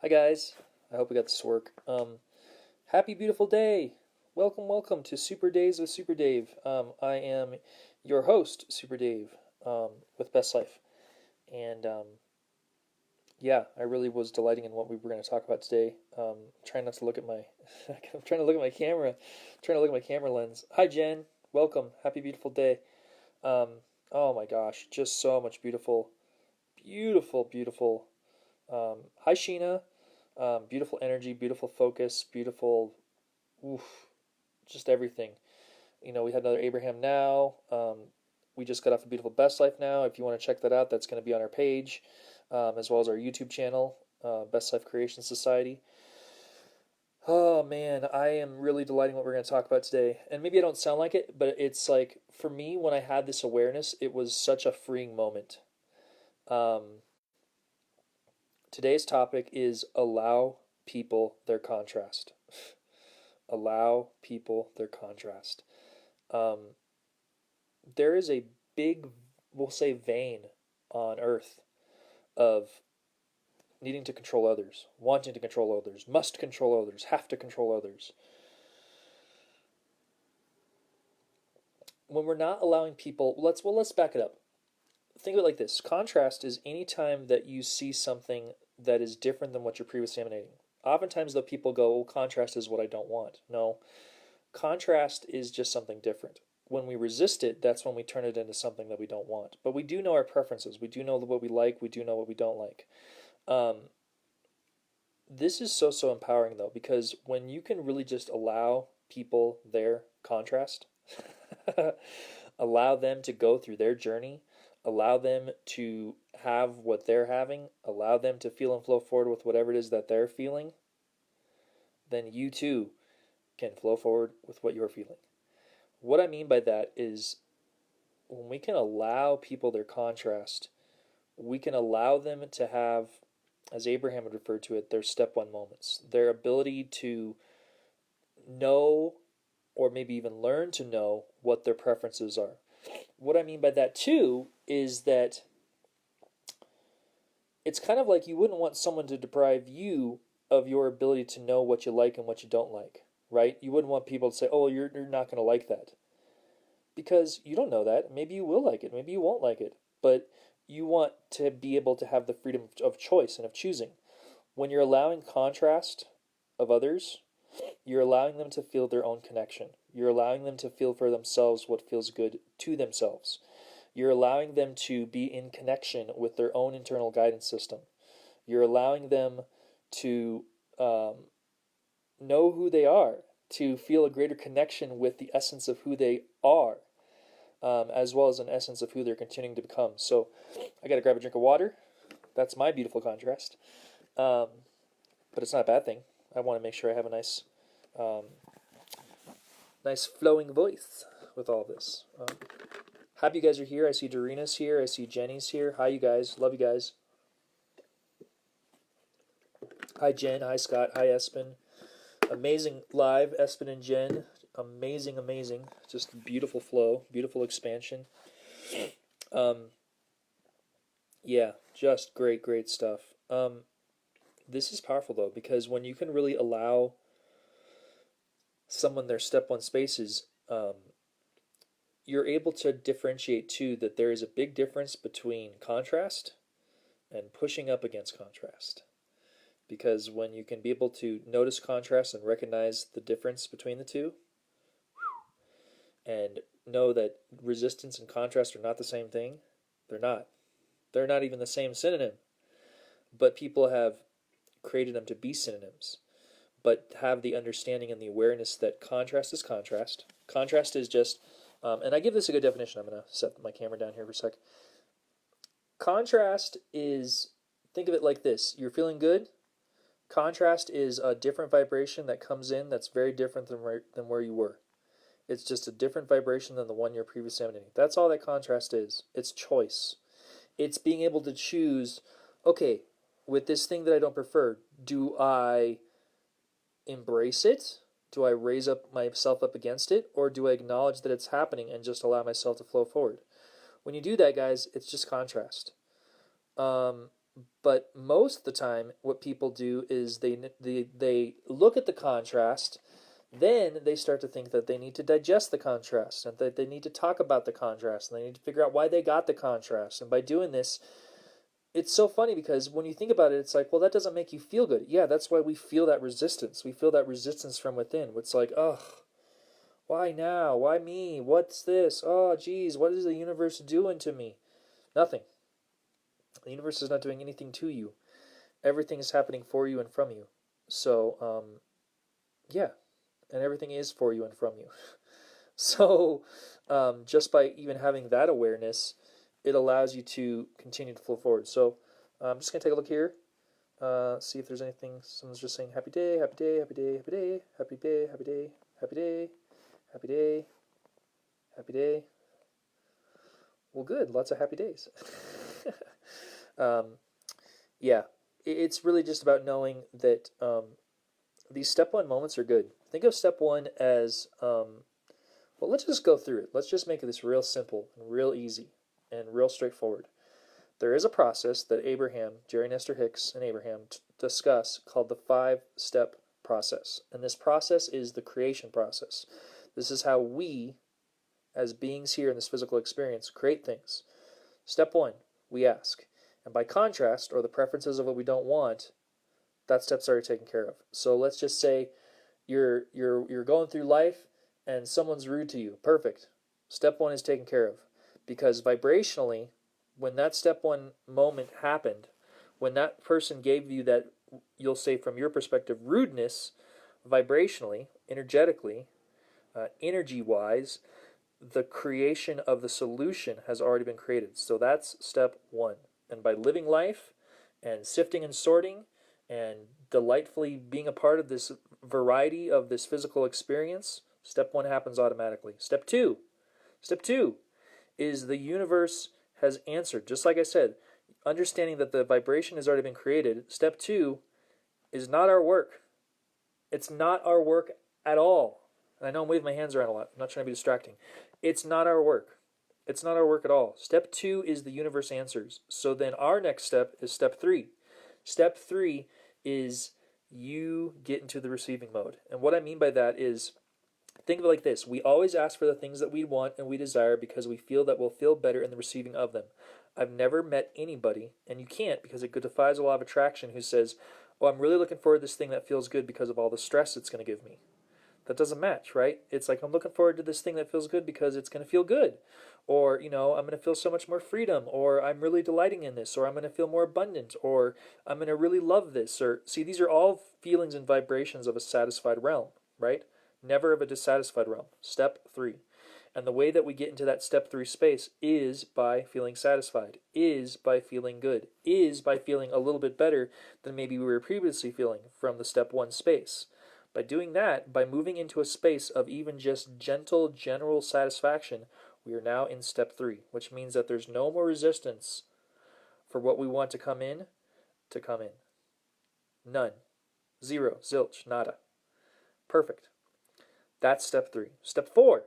Hi guys, I hope we got this to work. Happy beautiful day. Welcome to Super Days with Super Dave. I am your host, Super Dave, with Best Life. And yeah, I really was delighting in what we were going to talk about today. Trying not to look at my, I'm trying to look at my camera, trying to look at my camera lens. Hi Jen, welcome. Happy beautiful day. Um, oh my gosh, just so much beautiful. Hi Sheena. Beautiful energy, beautiful focus, beautiful, oof, just everything. We had another Abraham now. We just got off a beautiful Best Life now. If you want to check that out, that's going to be on our page, as well as our YouTube channel, Best Life Creation Society. Oh man, I am really delighting what we're going to talk about today. And maybe I don't sound like it, but it's like, for me, when I had this awareness, it was such a freeing moment. Um, Today's topic is allow people their contrast. Allow people their contrast. Um, there is a big, we'll say, vein on earth of needing to control others, wanting to control others, must control others, have to control others. When we're not allowing people, let's back it up. Think of it like this. Contrast is any time that you see something that is different than what you're previously emanating. Oftentimes, though, people go, well, contrast is what I don't want. No, contrast is just something different. When we resist it, that's when we turn it into something that we don't want. But we do know our preferences. We do know what we like. We do know what we don't like. This is so empowering, though, because when you can really just allow people their contrast, allow them to go through their journey, allow them to have what they're having, allow them to feel and flow forward with whatever it is that they're feeling, then you too can flow forward with what you're feeling. What I mean by that is when we can allow people their contrast, we can allow them to have, as Abraham had referred to it, their step one moments, their ability to know or maybe even learn to know what their preferences are. What I mean by that too is that it's kind of like you wouldn't want someone to deprive you of your ability to know what you like and what you don't like, right? You wouldn't want people to say, oh, you're not going to like that. Because you don't know that. Maybe you will like it. Maybe you won't like it. But you want to be able to have the freedom of choice and of choosing. When you're allowing contrast of others, you're allowing them to feel their own connection. You're allowing them to feel for themselves what feels good to themselves. You're allowing them to be in connection with their own internal guidance system. You're allowing them to know who they are, to feel a greater connection with the essence of who they are, as well as an essence of who they're continuing to become. So I got to grab a drink of water. That's my beautiful contrast. But it's not a bad thing. I want to make sure I have a nice flowing voice with all this. Happy you guys are here. I see Dorina's here. I see Jenny's here. Hi, you guys. Love you guys. Hi, Jen. Hi, Scott. Hi, Espen. Amazing live, Espen and Jen. Amazing. Just beautiful flow. Beautiful expansion. Yeah, just great stuff. This is powerful, though, because when you can really allow someone their step one spaces, you're able to differentiate too that there is a big difference between contrast and pushing up against contrast. Because when you can be able to notice contrast and recognize the difference between the two, and know that resistance and contrast are not the same thing, they're not. They're not even the same synonym. But people have created them to be synonyms. But have the understanding and the awareness that contrast is contrast. Contrast is just, and I give this a good definition. I'm going to set my camera down here for a sec. Contrast is, think of it like this. You're feeling good. Contrast is a different vibration that comes in that's very different than where you were. It's just a different vibration than the one you're previously emanating. That's all that contrast is. It's choice. It's being able to choose, okay, with this thing that I don't prefer, do I embrace it? Do I raise up myself up against it? Or do I acknowledge that it's happening and just allow myself to flow forward? When you do that, guys, it's just contrast. But most of the time, what people do is they look at the contrast, then they start to think that they need to digest the contrast, and that they need to talk about the contrast, and they need to figure out why they got the contrast. And by doing this, it's so funny because when you think about it, it's like, well, that doesn't make you feel good. Yeah, that's why we feel that resistance. We feel that resistance from within. It's like, ugh, why now? Why me? What's this? Oh, geez, what is the universe doing to me? Nothing. The universe is not doing anything to you. Everything is happening for you and from you. So, yeah, and everything is for you and from you. So, just by even having that awareness, it allows you to continue to flow forward. So, I'm just going to take a look here, see if there's anything. Someone's just saying, happy day, happy day, happy day, happy day, happy day, happy day, happy day, happy day, happy day. Well, good, lots of happy days. Yeah, it's really just about knowing that these step one moments are good. Think of step one as, well, let's just go through it. Let's just make this real simple and real easy and real straightforward. There is a process that Jerry Nestor Hicks, and Abraham discuss called the 5-step process. And this process is the creation process. This is how we, as beings here in this physical experience, create things. Step one, we ask. And by contrast, or the preferences of what we don't want, that step's already taken care of. So let's just say you're going through life and someone's rude to you. Perfect. Step one is taken care of. Because vibrationally, when that step one moment happened, when that person gave you that, you'll say from your perspective, rudeness, vibrationally, energetically, energy-wise, the creation of the solution has already been created. So that's step one. And by living life and sifting and sorting and delightfully being a part of this variety of this physical experience, step one happens automatically. Step two is the universe has answered. Just like I said, understanding that the vibration has already been created. Step two is not our work. It's not our work at all. And I know I'm waving my hands around a lot. I'm not trying to be distracting. It's not our work. It's not our work at all. Step two is the universe answers. So then our next step is step three. Step three is you get into the receiving mode. And what I mean by that is, think of it like this. We always ask for the things that we want and we desire because we feel that we'll feel better in the receiving of them. I've never met anybody, and you can't because it defies the law of attraction, who says, oh, I'm really looking forward to this thing that feels good because of all the stress it's going to give me. That doesn't match, right? It's like, I'm looking forward to this thing that feels good because it's going to feel good. Or, I'm going to feel so much more freedom. Or, I'm really delighting in this. Or, I'm going to feel more abundant. Or, I'm going to really love this. Or, see, these are all feelings and vibrations of a satisfied realm, right? Never of a dissatisfied realm. Step three. And the way that we get into that step three space is by feeling satisfied, is by feeling good, is by feeling a little bit better than maybe we were previously feeling from the step one space. By doing that, by moving into a space of even just gentle, general satisfaction, we are now in step three, which means that there's no more resistance for what we want to come in. None. Zero. Zilch. Nada. Perfect. That's step three. Step four.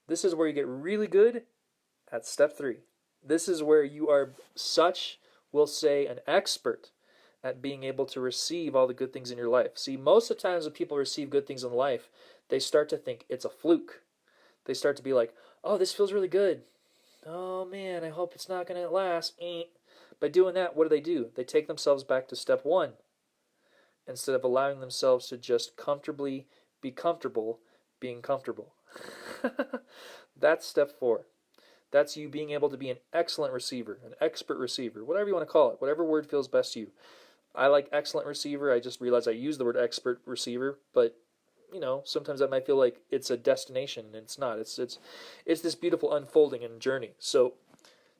This is where you get really good at step three. This is where you are we'll say, an expert at being able to receive all the good things in your life. See, most of the times when people receive good things in life, they start to think it's a fluke. They start to be like, oh, this feels really good. Oh man, I hope it's not going to last. By doing that, what do? They take themselves back to step one instead of allowing themselves to just comfortably be comfortable being comfortable. That's step four. That's you being able to be an excellent receiver, an expert receiver, whatever you want to call it, whatever word feels best to you. I like excellent receiver. I just realized I use the word expert receiver, but sometimes that might feel like it's a destination, and it's not. It's this beautiful unfolding and journey. So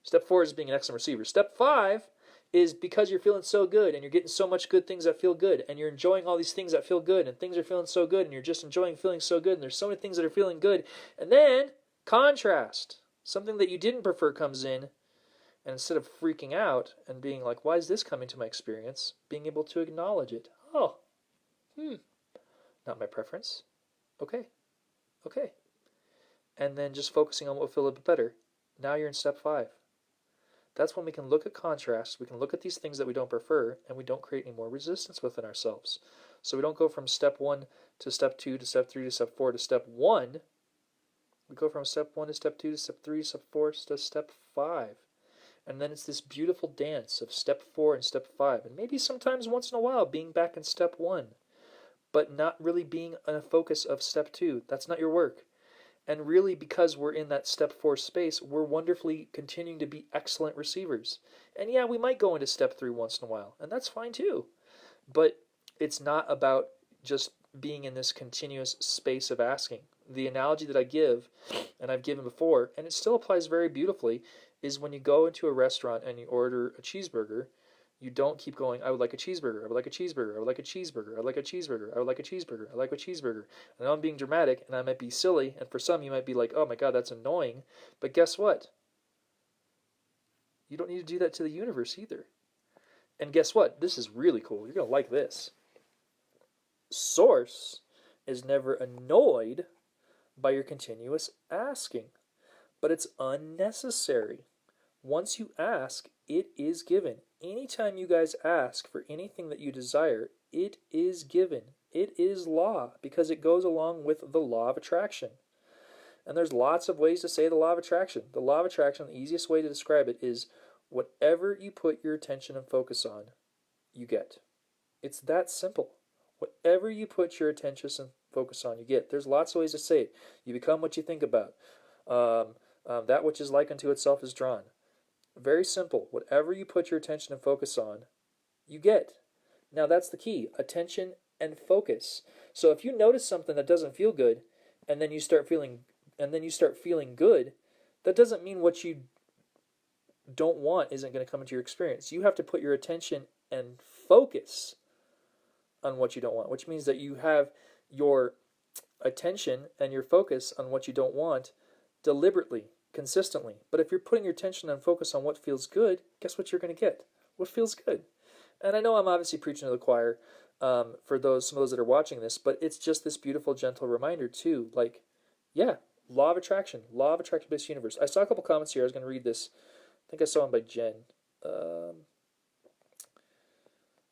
step four is being an excellent receiver. Step five is because you're feeling so good and you're getting so much good things that feel good and you're enjoying all these things that feel good and things are feeling so good and you're just enjoying feeling so good and there's so many things that are feeling good. And then contrast. Something that you didn't prefer comes in, and instead of freaking out and being like, why is this coming to my experience? Being able to acknowledge it. Oh, not my preference. Okay. And then just focusing on what will feel a bit better. Now you're in step five. That's when we can look at contrast, we can look at these things that we don't prefer, and we don't create any more resistance within ourselves. So we don't go from step 1 to step 2 to step 3 to step 4 to step 1. We go from step 1 to step 2 to step 3 to step 4 to step 5. And then it's this beautiful dance of step 4 and step 5. And maybe sometimes once in a while being back in step 1, but not really being a focus of step 2. That's not your work. And really, because we're in that step 4 space, we're wonderfully continuing to be excellent receivers. And yeah, we might go into step 3 once in a while, and that's fine too. But it's not about just being in this continuous space of asking. The analogy that I give, and I've given before, and it still applies very beautifully, is when you go into a restaurant and you order a cheeseburger, you don't keep going, I would like a cheeseburger, I would like a cheeseburger, I would like a cheeseburger, I would like a cheeseburger, I would like a cheeseburger, I would like a cheeseburger. I know I'm being dramatic, and I might be silly, and for some you might be like, oh my god, that's annoying. But guess what? You don't need to do that to the universe either. And guess what? This is really cool. You're going to like this. Source is never annoyed by your continuous asking, but it's unnecessary. Once you ask, it is given. Anytime you guys ask for anything that you desire, it is given. It is law, because it goes along with the law of attraction. And there's lots of ways to say the law of attraction. The law of attraction, the easiest way to describe it is whatever you put your attention and focus on, you get. It's that simple. Whatever you put your attention and focus on, you get. There's lots of ways to say it. You become what you think about. That which is like unto itself is drawn. Very simple. Whatever you put your attention and focus on, you get. Now that's the key. Attention and focus. So if you notice something that doesn't feel good, and then you start feeling good, that doesn't mean what you don't want isn't going to come into your experience. You have to put your attention and focus on what you don't want, which means that you have your attention and your focus on what you don't want deliberately, consistently. But if you're putting your attention and focus on what feels good, guess what you're going to get? What feels good. And I know I'm obviously preaching to the choir for some of those that are watching this, but it's just this beautiful, gentle reminder too. Like, yeah, law of attraction based universe. I saw a couple comments here. I was going to read this. I think I saw one by Jen.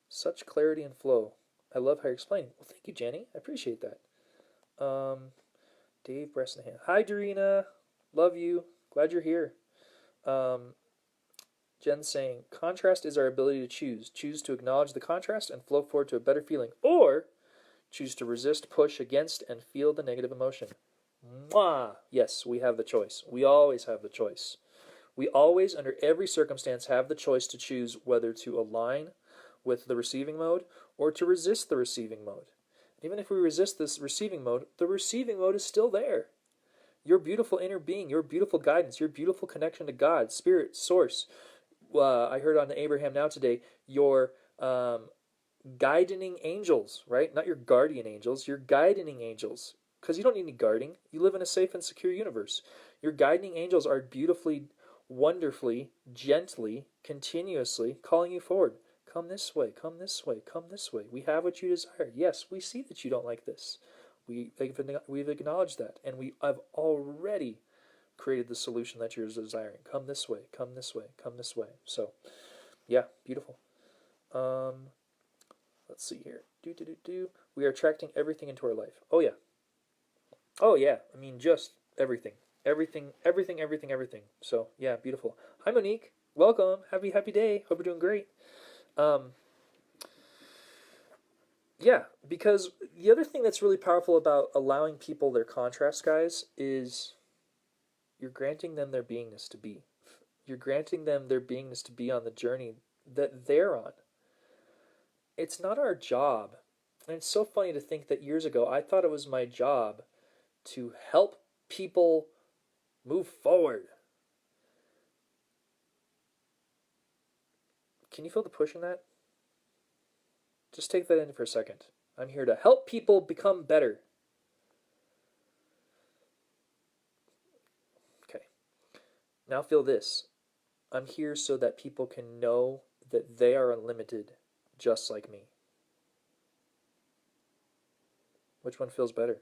Such clarity and flow. I love how you're explaining. Well, thank you, Jenny. I appreciate that. Dave Bresnahan. Hi, Dorina. Love you. Glad you're here. Jen saying, contrast is our ability to choose. Choose to acknowledge the contrast and flow forward to a better feeling. Or choose to resist, push against, and feel the negative emotion. Mwah! Yes, we have the choice. We always have the choice. We always, under every circumstance, have the choice to choose whether to align with the receiving mode or to resist the receiving mode. Even if we resist this receiving mode, the receiving mode is still there. Your beautiful inner being, your beautiful guidance, your beautiful connection to God, Spirit, Source. I heard on the Abraham Now today, your guiding angels, right? Not your guardian angels, your guiding angels. Because you don't need any guarding. You live in a safe and secure universe. Your guiding angels are beautifully, wonderfully, gently, continuously calling you forward. Come this way, come this way, come this way. We have what you desire. Yes, we see that you don't like this. We've acknowledged that, and we have already created the solution that you're desiring. Come this way, come this way, come this way. So, yeah, beautiful. Let's see here. We are attracting everything into our life. Oh, yeah. Oh, yeah. I mean, just everything. Everything. So, yeah, beautiful. Hi, Monique. Welcome. Happy day. Hope you're doing great. Yeah, because the other thing that's really powerful about allowing people their contrast, guys, is you're granting them their beingness to be. You're granting them their beingness to be on the journey that they're on. It's not our job. And it's so funny to think that years ago, I thought it was my job to help people move forward. Can you feel the push in that? Just take that in for a second. I'm here to help people become better. Okay. Now feel this. I'm here so that people can know that they are unlimited, just like me. Which one feels better?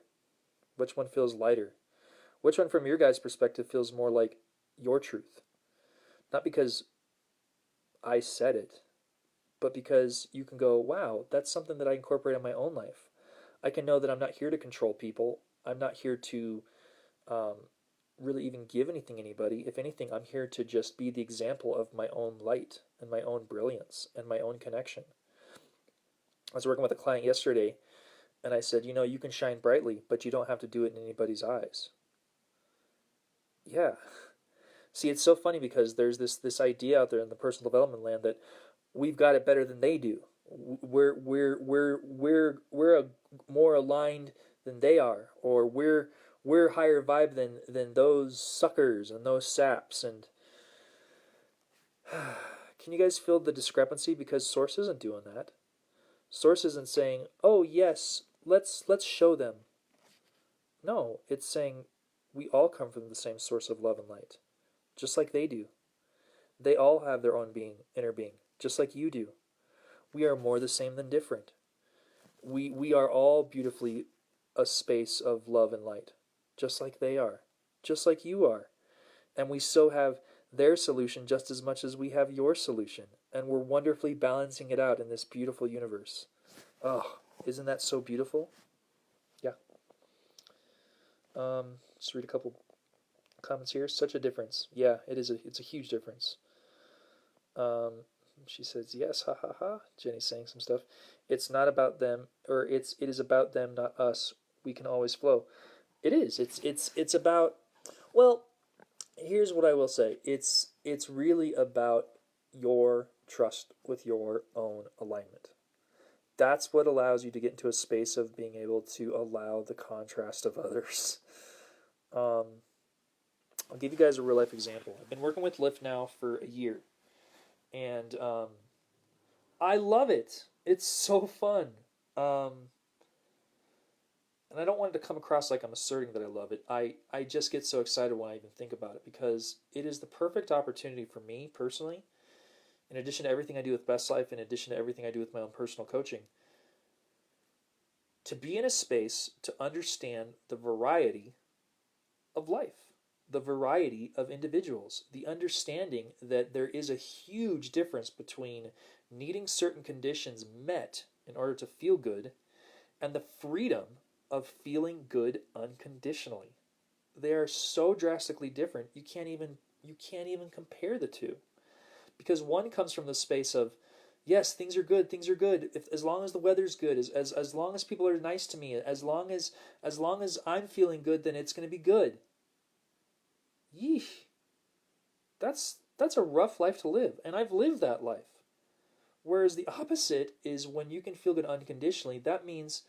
Which one feels lighter? Which one, from your guys' perspective, feels more like your truth? Not because I said it, but because you can go, wow, that's something that I incorporate in my own life. I can know that I'm not here to control people. I'm not here to um, really even give anything to anybody. If anything, I'm here to just be the example of my own light and my own brilliance and my own connection. I was working with a client yesterday, and I said, you can shine brightly, but you don't have to do it in anybody's eyes. Yeah. See, it's so funny because there's this idea out there in the personal development land that we've got it better than they do. We're more aligned than they are, or we're higher vibe than those suckers and those saps. And can you guys feel the discrepancy? Because Source isn't doing that. Source isn't saying, "Oh yes, let's show them." No, it's saying we all come from the same source of love and light, just like they do. They all have their own being, inner being, just like you do. We are more the same than different. We are all beautifully a space of love and light, just like they are, just like you are. And we so have their solution just as much as we have your solution. And we're wonderfully balancing it out in this beautiful universe. Oh, isn't that so beautiful? Yeah. Just read a couple comments here. Such a difference. Yeah, it's a huge difference. She says, yes, ha ha ha. Jenny's saying some stuff. It's not about them, or it is about them, not us. We can always flow. It is. It's about, well, here's what I will say. It's really about your trust with your own alignment. That's what allows you to get into a space of being able to allow the contrast of others. I'll give you guys a real life example. I've been working with Lyft now for a year, and I love it. It's so fun. And I don't want it to come across like I'm asserting that I love it. I just get so excited when I even think about it, because it is the perfect opportunity for me personally, in addition to everything I do with Best Life, in addition to everything I do with my own personal coaching, to be in a space to understand the variety of life, the variety of individuals, the understanding that there is a huge difference between needing certain conditions met in order to feel good and the freedom of feeling good unconditionally. They are so drastically different, you can't even compare the two. Because one comes from the space of, yes, things are good. If, as long as the weather's good, as long as people are nice to me, as long as I'm feeling good, then it's going to be good. Yeesh. That's a rough life to live, and I've lived that life. Whereas the opposite is when you can feel good unconditionally. That means,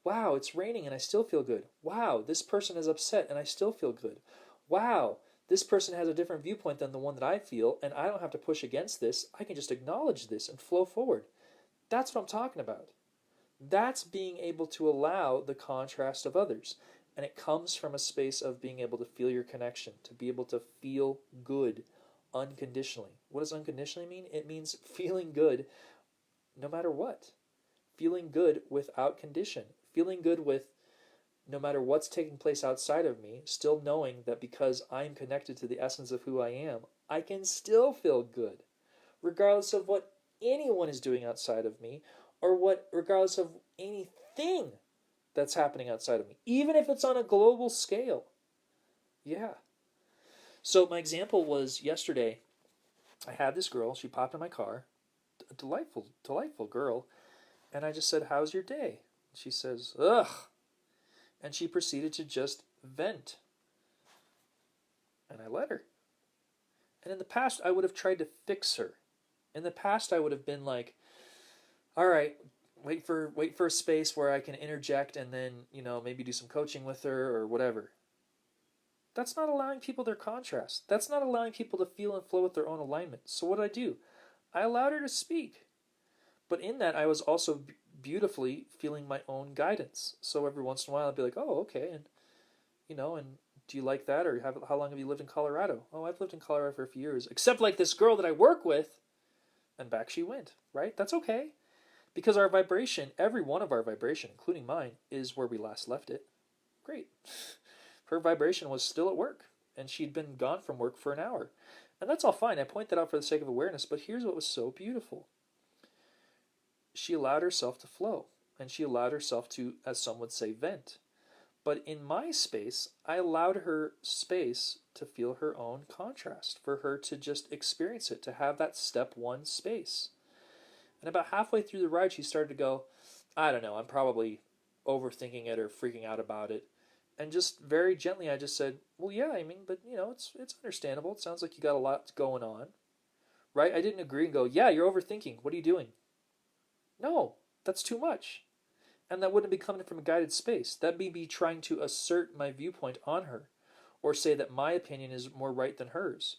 wow, it's raining and I still feel good. Wow, this person is upset and I still feel good. Wow, this person has a different viewpoint than the one that I feel, and I don't have to push against this. I can just acknowledge this and flow forward. That's what I'm talking about. That's being able to allow the contrast of others. And it comes from a space of being able to feel your connection, to be able to feel good unconditionally. What does unconditionally mean? It means feeling good no matter what. Feeling good without condition. Feeling good with no matter what's taking place outside of me, still knowing that because I'm connected to the essence of who I am, I can still feel good, regardless of what anyone is doing outside of me, or regardless of anything that's happening outside of me, even if it's on a global scale. Yeah. So my example was yesterday, I had this girl, she popped in my car, a delightful girl, and I just said, how's your day? She says, ugh. And she proceeded to just vent. And I let her. And in the past, I would have tried to fix her. In the past, I would have been like, all right, wait for a space where I can interject and then, maybe do some coaching with her or whatever. That's not allowing people their contrast. That's not allowing people to feel and flow with their own alignment. So what did I do? I allowed her to speak. But in that, I was also beautifully feeling my own guidance. So every once in a while, I'd be like, oh, okay, and do you like that? Or how long have you lived in Colorado? Oh, I've lived in Colorado for a few years. Except like this girl that I work with, and back she went, right? That's okay. Because our vibration, every one of our vibration, including mine, is where we last left it. Great. Her vibration was still at work, and she'd been gone from work for an hour. And that's all fine. I point that out for the sake of awareness, but here's what was so beautiful. She allowed herself to flow, and she allowed herself to, as some would say, vent. But in my space, I allowed her space to feel her own contrast, for her to just experience it, to have that step one space. And about halfway through the ride, she started to go, I don't know, I'm probably overthinking it or freaking out about it. And just very gently, I just said, well, yeah, I mean, but it's understandable. It sounds like you got a lot going on, right? I didn't agree and go, yeah, you're overthinking. What are you doing? No, that's too much. And that wouldn't be coming from a guided space. That'd be me trying to assert my viewpoint on her, or say that my opinion is more right than hers.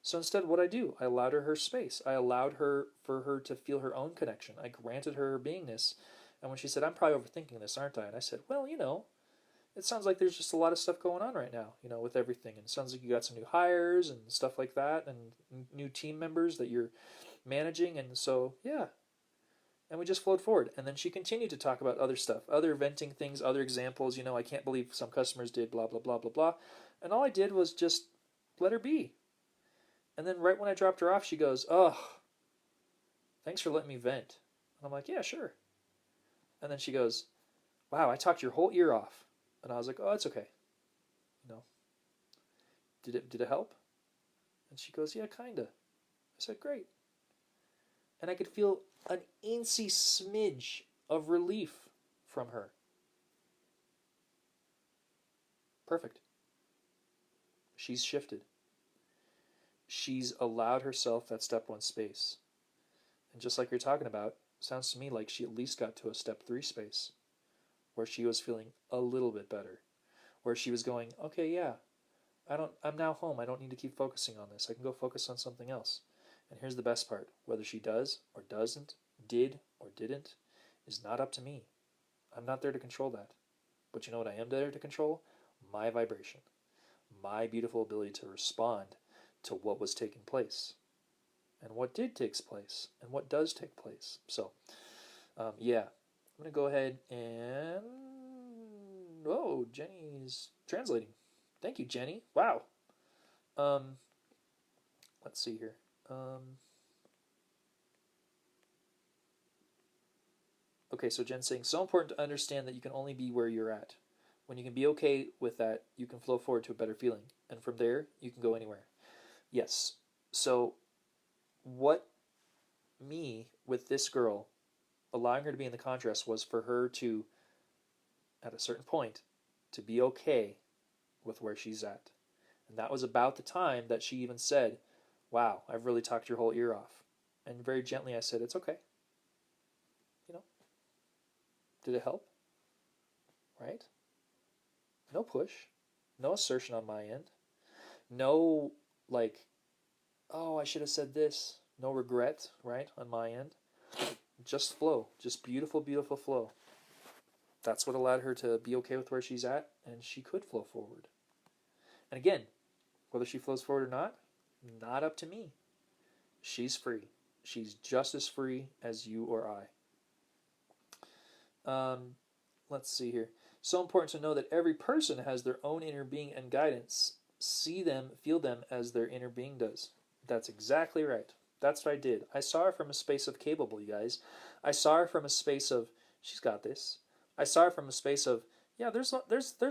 So instead, what I do, I allowed her space. I allowed her for her to feel her own connection. I granted her beingness. And when she said, I'm probably overthinking this, aren't I? And I said, well, it sounds like there's just a lot of stuff going on right now, with everything. And it sounds like you got some new hires and stuff like that, and new team members that you're managing. And so, yeah. And we just flowed forward. And then she continued to talk about other stuff, other venting things, other examples. I can't believe some customers did blah, blah, blah, blah, blah. And all I did was just let her be. And then right when I dropped her off, she goes, oh, thanks for letting me vent. And I'm like, yeah, sure. And then she goes, wow, I talked your whole ear off. And I was like, oh, it's okay. Did it help? And she goes, yeah, kinda. I said, great. And I could feel an incy smidge of relief from her. Perfect. She's shifted. She's allowed herself that step one space. And just like you're talking about, sounds to me like she at least got to a step three space, where she was feeling a little bit better, where she was going, okay, yeah, I'm now home. I don't need to keep focusing on this. I can go focus on something else. And here's the best part. Whether she does or doesn't, did or didn't, is not up to me. I'm not there to control that. But you know what I am there to control? My vibration. My beautiful ability to respond to what was taking place. And what did take place. And what does take place. So, yeah. I'm going to go ahead and... Oh, Jenny's translating. Thank you, Jenny. Wow. Let's see here. Okay, so Jen's saying, so important to understand that you can only be where you're at. When you can be okay with that, you can flow forward to a better feeling. And from there, you can go anywhere. Yes. So, what me, with this girl, allowing her to be in the contrast was for her to, at a certain point, to be okay with where she's at. And that was about the time that she even said, wow, I've really talked your whole ear off. And very gently I said, it's okay. Did it help? Right? No push. No assertion on my end. No, oh, I should have said this. No regret, right, on my end. Just flow. Just beautiful, beautiful flow. That's what allowed her to be okay with where she's at, and she could flow forward. And again, whether she flows forward or not up to me. She's free. She's just as free as you or I. Let's see here. So important to know that every person has their own inner being and guidance. See them, feel them as their inner being does. That's exactly right. That's what I did. I saw her from a space of capable, you guys. I saw her from a space of, she's got this. I saw her from a space of, yeah, there's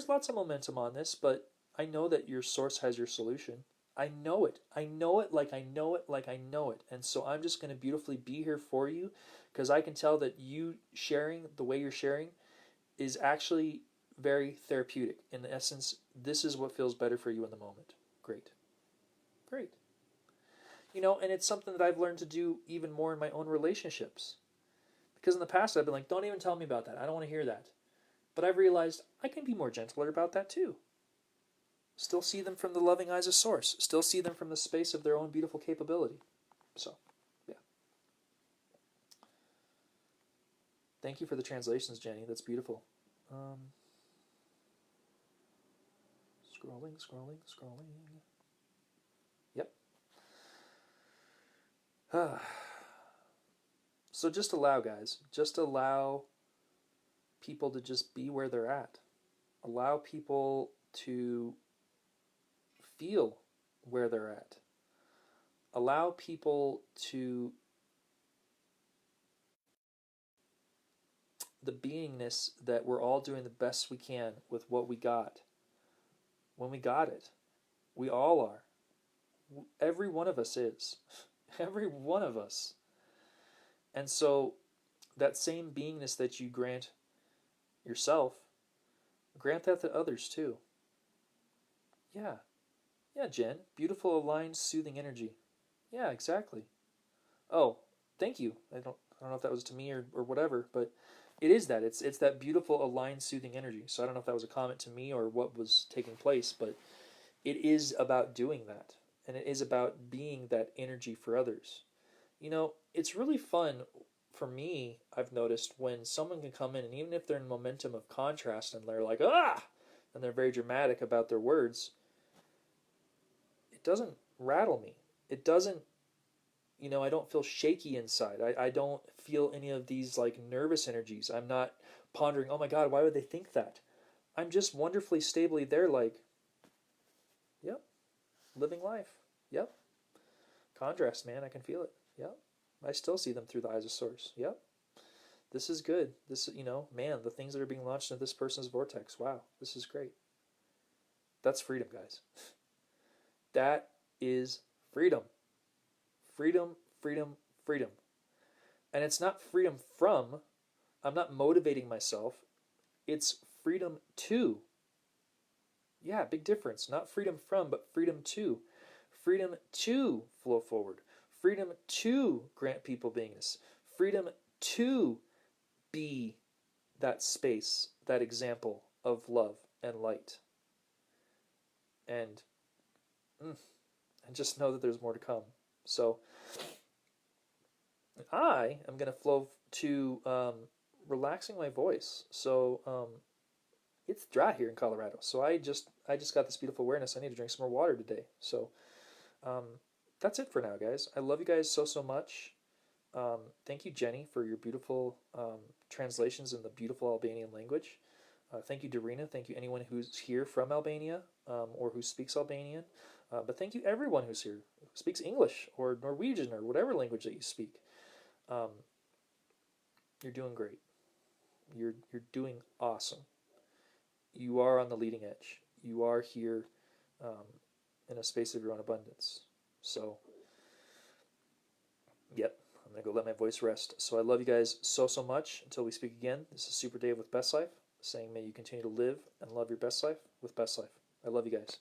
lots of momentum on this, but I know that your source has your solution. I know it. I know it like I know it like I know it. And so I'm just going to beautifully be here for you, because I can tell that you sharing the way you're sharing is actually very therapeutic. In essence, this is what feels better for you in the moment. Great. Great. And it's something that I've learned to do even more in my own relationships. Because in the past I've been like, don't even tell me about that. I don't want to hear that. But I've realized I can be more gentler about that too. Still see them from the loving eyes of Source. Still see them from the space of their own beautiful capability. So, yeah. Thank you for the translations, Jenny. That's beautiful. Scrolling. Yep. So just allow, guys. Just allow people to just be where they're at. Allow people to feel where they're at. allow people to the beingness that we're all doing the best we can with what we got. When we got it, we all are. Every one of us is. Every one of us. And so that same beingness that you grant yourself, grant that to others too. Yeah. Yeah, Jen. Beautiful, aligned, soothing energy. Yeah, exactly. Oh, thank you. I don't know if that was to me or whatever, but it is that. It's that beautiful, aligned, soothing energy. So I don't know if that was a comment to me or what was taking place, but it is about doing that. And it is about being that energy for others. It's really fun for me, I've noticed, when someone can come in, and even if they're in momentum of contrast and they're like, ah, and they're very dramatic about their words, it doesn't rattle me. It doesn't, I don't feel shaky inside. I don't feel any of these like nervous energies. I'm not pondering, oh my God, why would they think that? I'm just wonderfully stably there, like, yep, living life. Yep. Contrast, man, I can feel it. Yep. I still see them through the eyes of Source. Yep. This is good. This, man, the things that are being launched into this person's vortex. Wow, this is great. That's freedom, guys. That is freedom. Freedom, freedom, freedom. And it's not freedom from, I'm not motivating myself. It's freedom to. Yeah, big difference. Not freedom from, but freedom to. Freedom to flow forward. Freedom to grant people beingness. Freedom to be that space, that example of love and light. And just know that there's more to come. So I am going to flow to relaxing my voice. So it's dry here in Colorado. So I just got this beautiful awareness. I need to drink some more water today. So that's it for now, guys. I love you guys so much. Thank you, Jenny, for your beautiful translations in the beautiful Albanian language. Thank you, Darina. Thank you, anyone who's here from Albania or who speaks Albanian. But thank you, everyone who's here, who speaks English or Norwegian or whatever language that you speak. You're doing great. You're doing awesome. You are on the leading edge. You are here in a space of your own abundance. So, yep, I'm going to go let my voice rest. So I love you guys so much. Until we speak again, this is Super Dave with Best Life, saying may you continue to live and love your best life with Best Life. I love you guys.